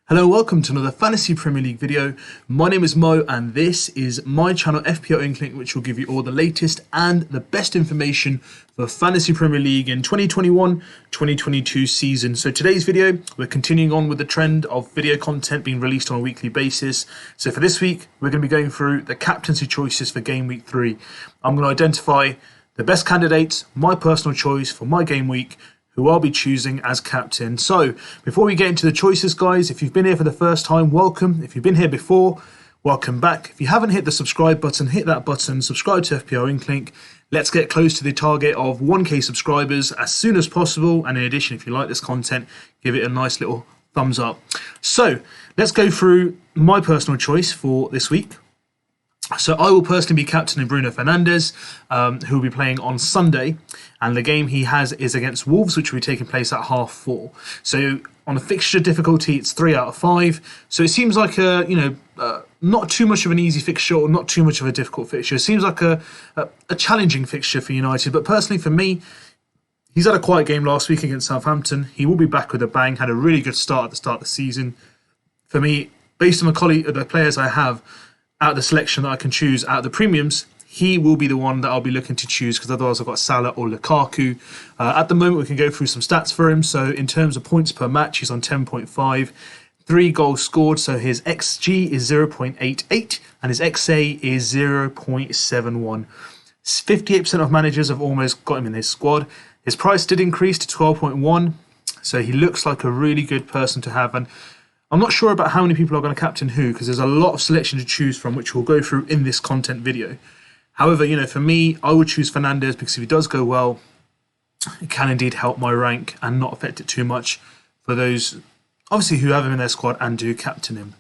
Hello, welcome to another Fantasy Premier League video. My name is Mo and this is my channel FPL INKLING, which will give you all the latest and the best information for Fantasy Premier League in 2021-2022 season. So today's video, we're continuing on with the trend of video content being released on a weekly basis. So for this week, we're going to be going through the captaincy choices for game week 3. I'm going to identify the best candidates, my personal choice for my game week, who I'll be choosing as captain. So before we get into the choices, guys, if you've been here for the first time, welcome. If you've been here before, welcome back. If you haven't hit the subscribe button, hit that button, subscribe to FPL INKLING. Let's get close to the target of 1k subscribers as soon as possible. And in addition, if you like this content, give it a nice little thumbs up. So let's go through my personal choice for this week. So I will personally be captaining Bruno Fernandes, who will be playing on Sunday, and the game he has is against Wolves, which will be taking place at 4:30. So on a fixture difficulty, it's 3 out of 5. So it seems like not too much of an easy fixture or not too much of a difficult fixture. It seems like a challenging fixture for United, but personally for me, he's had a quiet game last week against Southampton. He will be back with a bang. Had a really good start at the start of the season. For me, based on the players I have, out of the selection that I can choose out of the premiums, he will be the one that I'll be looking to choose, because otherwise I've got Salah or Lukaku. At the moment, we can go through some stats for him. So in terms of points per match, he's on 10.5, 3 goals scored. So his XG is 0.88 and his XA is 0.71. 58% of managers have almost got him in their squad. His price did increase to 12.1. So he looks like a really good person to have. And I'm not sure about how many people are going to captain who, because there's a lot of selection to choose from, which we'll go through in this content video. However, for me, I would choose Fernandes because if he does go well, it can indeed help my rank and not affect it too much for those, obviously, who have him in their squad and do captain him.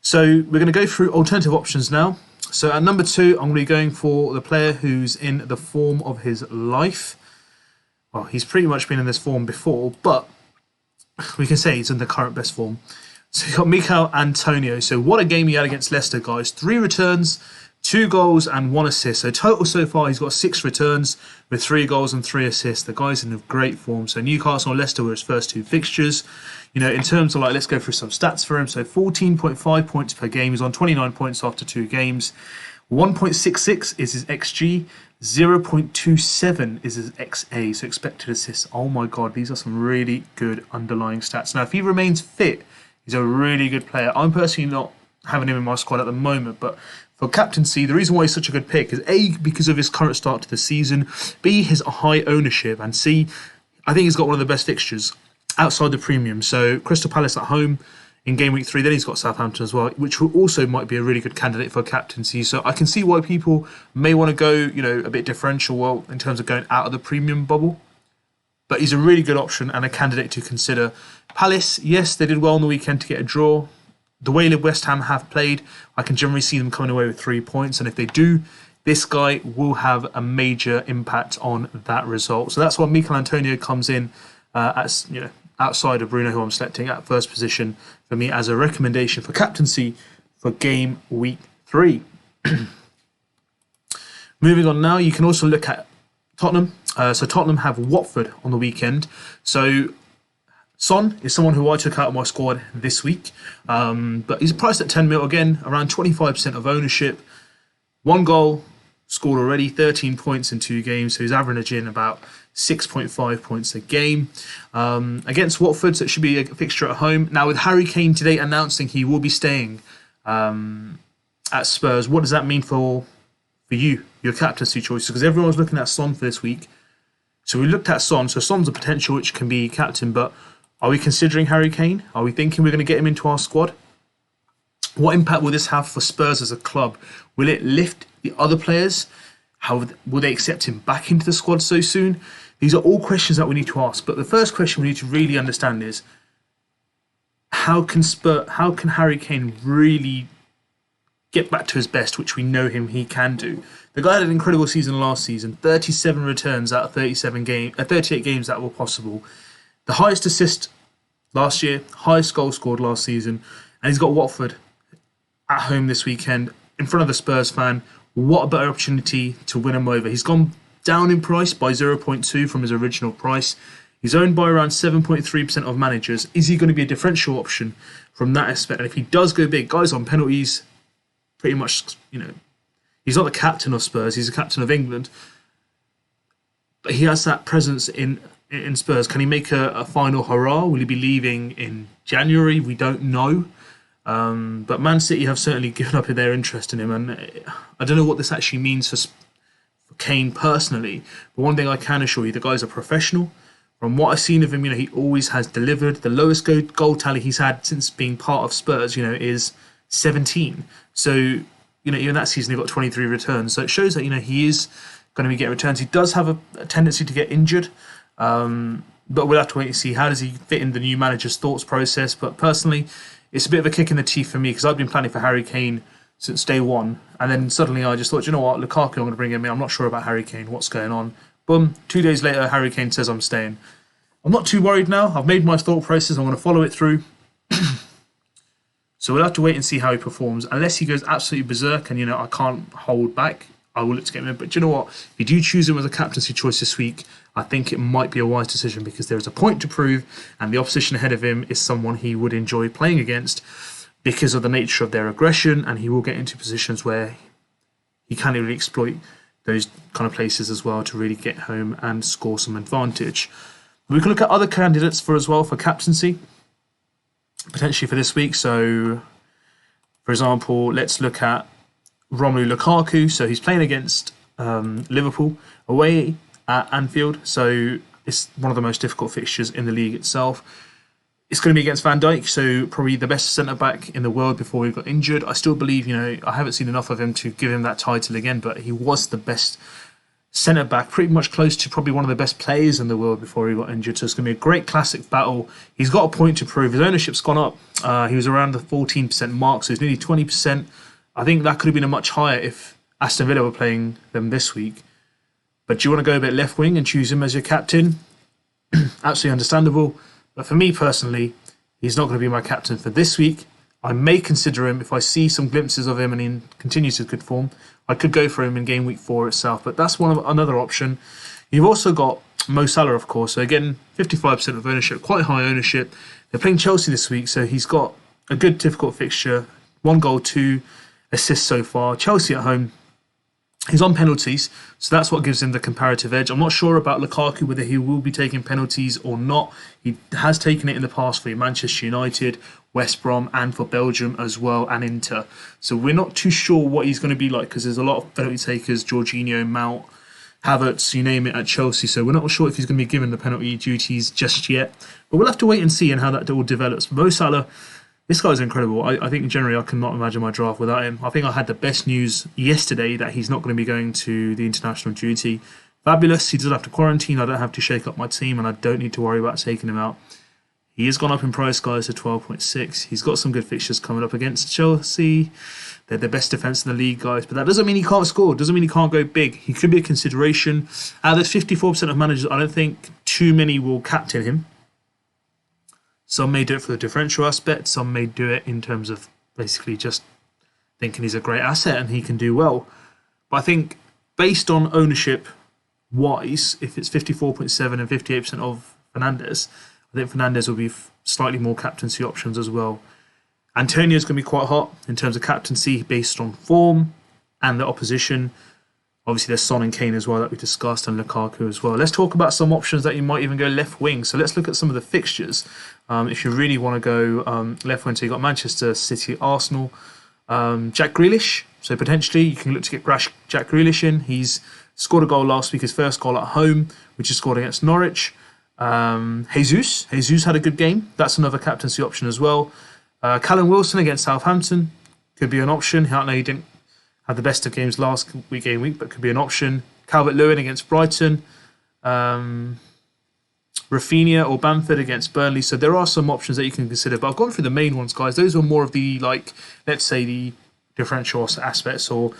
So we're going to go through alternative options now. So at number 2, I'm going to be going for the player who's in the form of his life. Well, he's pretty much been in this form before, but we can say he's in the current best form. So you've got Mikel Antonio. So what a game he had against Leicester, guys. 3 returns, 2 goals and 1 assist. So total so far, he's got 6 returns with 3 goals and 3 assists. The guy's in a great form. So Newcastle and Leicester were his first 2 fixtures. In terms of let's go through some stats for him. So 14.5 points per game. He's on 29 points after 2 games. 1.66 is his XG. 0.27 is his XA, so expected assists. Oh my God, these are some really good underlying stats. Now, if he remains fit, he's a really good player. I'm personally not having him in my squad at the moment, but for captaincy, the reason why he's such a good pick is A, because of his current start to the season, B, his high ownership, and C, I think he's got one of the best fixtures outside the premium. So Crystal Palace at home in game week 3, then he's got Southampton as well, which also might be a really good candidate for captaincy. So I can see why people may want to go, a bit differential, in terms of going out of the premium bubble. But he's a really good option and a candidate to consider. Palace, yes, they did well on the weekend to get a draw. The way West Ham have played, I can generally see them coming away with 3 points. And if they do, this guy will have a major impact on that result. So that's why Mikel Antonio comes in as, outside of Bruno, who I'm selecting at first position for me as a recommendation for captaincy for game week 3. Moving on now, you can also look at Tottenham. So Tottenham have Watford on the weekend. So Son is someone who I took out of my squad this week. But he's priced at 10 mil again, around 25% of ownership. 1 goal scored already, 13 points in 2 games. So he's averaging about 6.5 points a game. Against Watford, so it should be a fixture at home. Now with Harry Kane today announcing he will be staying at Spurs, what does that mean for you, your captaincy choices? Because everyone's looking at Son for this week. So we looked at Son. So Son's a potential which can be captain, but are we considering Harry Kane? Are we thinking we're going to get him into our squad? What impact will this have for Spurs as a club? Will it lift the other players? How will they accept him back into the squad so soon? These are all questions that we need to ask. But the first question we need to really understand is, how can Harry Kane really get back to his best, which we know he can do? The guy had an incredible season last season, 37 returns out of 38 games that were possible. The highest assist last year, highest goal scored last season, and he's got Watford at home this weekend in front of the Spurs fan. What a better opportunity to win him over. He's gone down in price by 0.2 from his original price. He's owned by around 7.3% of managers. Is he going to be a differential option from that aspect? And if he does go big, guys on penalties, pretty much, he's not the captain of Spurs, he's the captain of England. But he has that presence in Spurs. Can he make a final hurrah? Will he be leaving in January? We don't know. But Man City have certainly given up their interest in him. And I don't know what this actually means for Kane personally. But one thing I can assure you, the guy's a professional. From what I've seen of him, he always has delivered. The lowest goal tally he's had since being part of Spurs, is 17. So, even that season he got 23 returns. So it shows that, he is going to be getting returns. He does have a tendency to get injured. But we'll have to wait and see how does he fit in the new manager's thoughts process. But personally, it's a bit of a kick in the teeth for me because I've been planning for Harry Kane since day one. And then suddenly I just thought, you know what, Lukaku, I'm going to bring him in. I'm not sure about Harry Kane. What's going on? Boom, 2 days later, Harry Kane says I'm staying. I'm not too worried now. I've made my thought process. I'm going to follow it through. So we'll have to wait and see how he performs. Unless he goes absolutely berserk and, I can't hold back, I will look to get him in. But you know what? If you do choose him as a captaincy choice this week, I think it might be a wise decision because there is a point to prove and the opposition ahead of him is someone he would enjoy playing against because of the nature of their aggression, and he will get into positions where he can really exploit those kind of places as well to really get home and score some advantage. We can look at other candidates for captaincy, potentially for this week. So, for example, let's look at Romelu Lukaku. So he's playing against Liverpool away at Anfield. So it's one of the most difficult fixtures in the league itself. It's going to be against Van Dijk, so probably the best centre-back in the world before he got injured. I still believe, I haven't seen enough of him to give him that title again, but he was the best centre-back, pretty much close to probably one of the best players in the world before he got injured. So it's going to be a great classic battle. He's got a point to prove. His ownership's gone up. He was around the 14% mark, so he's nearly 20%. I think that could have been a much higher if Aston Villa were playing them this week. But do you want to go a bit left wing and choose him as your captain? Absolutely understandable. But for me personally, he's not going to be my captain for this week. I may consider him if I see some glimpses of him and he continues his good form. I could go for him in game week 4 itself, but that's another option. You've also got Mo Salah, of course. So again, 55% of ownership, quite high ownership. They're playing Chelsea this week, so he's got a good, difficult fixture. 1 goal, 2 assists so far. Chelsea at home. He's on penalties, so that's what gives him the comparative edge. I'm not sure about Lukaku, whether he will be taking penalties or not. He has taken it in the past for Manchester United, West Brom, and for Belgium as well, and Inter. So we're not too sure what he's going to be like because there's a lot of penalty takers, Jorginho, Mount, Havertz, you name it, at Chelsea. So we're not sure if he's going to be given the penalty duties just yet. But we'll have to wait and see and how that all develops. Mo Salah, this guy's incredible. I think generally I cannot imagine my draft without him. I think I had the best news yesterday that he's not going to be going to the international duty. Fabulous. He doesn't have to quarantine. I don't have to shake up my team and I don't need to worry about taking him out. He has gone up in price, guys, to 12.6. He's got some good fixtures coming up against Chelsea. They're the best defence in the league, guys. But that doesn't mean he can't score. Doesn't mean he can't go big. He could be a consideration. Out of those 54% of managers, I don't think too many will captain him. Some may do it for the differential aspect. Some may do it in terms of basically just thinking he's a great asset and he can do well. But I think based on ownership-wise, if it's 54.7 and 58% of Fernandes, I think Fernandes will be slightly more captaincy options as well. Antonio's going to be quite hot in terms of captaincy based on form and the opposition. Obviously, there's Son and Kane as well that we discussed, and Lukaku as well. Let's talk about some options that you might even go left wing. So let's look at some of the fixtures. If you really want to go left wing, so you've got Manchester City, Arsenal, Jack Grealish. So potentially you can look to get Jack Grealish in. He's scored a goal last week, his first goal at home, which is scored against Norwich. Jesus had a good game. That's another captaincy option as well. Callum Wilson against Southampton could be an option. I know he didn't have the best of games last game week, but could be an option. Calvert-Lewin against Brighton. Rafinha or Bamford against Burnley. So there are some options that you can consider. But I've gone through the main ones, guys. Those are more of the, let's say, the differential aspects or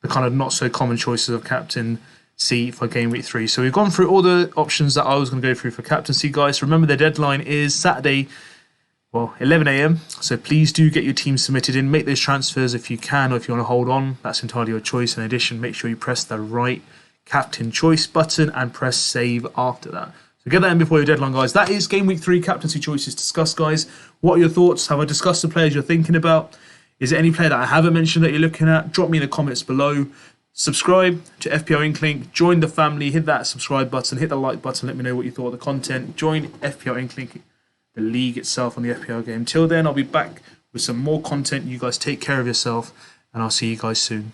the kind of not so common choices of captaincy for game week 3. So we've gone through all the options that I was going to go through for captaincy, guys. Remember, the deadline is Saturday, 11 a.m. So please do get your team submitted in. Make those transfers if you can, or if you want to hold on. That's entirely your choice. In addition, make sure you press the right captain choice button and press save after that. So get that in before your deadline, guys. That is Game Week 3 Captaincy Choices discussed, guys. What are your thoughts? Have I discussed the players you're thinking about? Is there any player that I haven't mentioned that you're looking at? Drop me in the comments below. Subscribe to FPL INKLING. Join the family. Hit that subscribe button. Hit the like button. Let me know what you thought of the content. Join FPL INKLING, the league itself on the FPL game. Till then, I'll be back with some more content. You guys take care of yourself, and I'll see you guys soon.